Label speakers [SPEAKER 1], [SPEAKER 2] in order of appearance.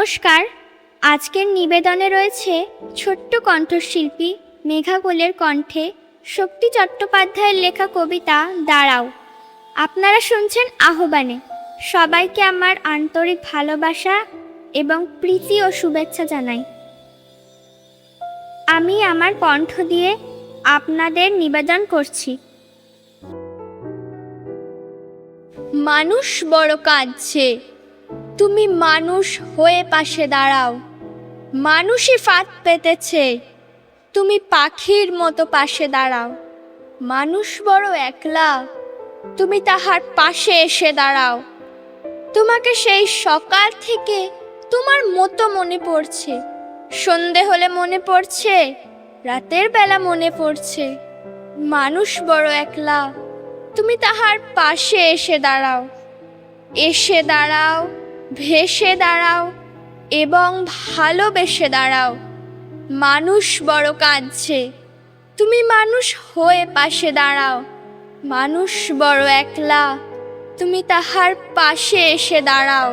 [SPEAKER 1] নমস্কার। আজকের নিবেদনে রয়েছে ছোট্ট কণ্ঠশিল্পী মেঘা কোলের কণ্ঠে শক্তি চট্টোপাধ্যায়ের লেখা কবিতা দাঁড়াও। আপনারা শুনছেন আহ্বানে। সবাইকে আমার আন্তরিক ভালোবাসা এবং প্রীতি ও শুভেচ্ছা জানাই। আমি আমার কণ্ঠ দিয়ে আপনাদের নিবেদন করছি। মানুষ বড় কাঁদছে, তুমি মানুষ হয়ে পাশে দাঁড়াও। মানুষই ফাঁদ পেতেছে, তুমি পাখির মতো পাশে দাঁড়াও। মানুষ বড় একলা, তুমি তাহার পাশে এসে দাঁড়াও। তোমাকে সেই সকাল থেকে তোমার মতো মনে পড়ছে। সন্ধে হলে মনে পড়ছে, রাতের বেলা মনে পড়ছে। মানুষ বড় একলা, তুমি তাহার পাশে এসে দাঁড়াও। এসে দাঁড়াও, ভেসে দাঁড়াও এবং ভালোবেসে দাঁড়াও। মানুষ বড় কাঁদছে, তুমি মানুষ হয়ে পাশে দাঁড়াও। মানুষ বড় একলা, তুমি তাহার পাশে এসে দাঁড়াও।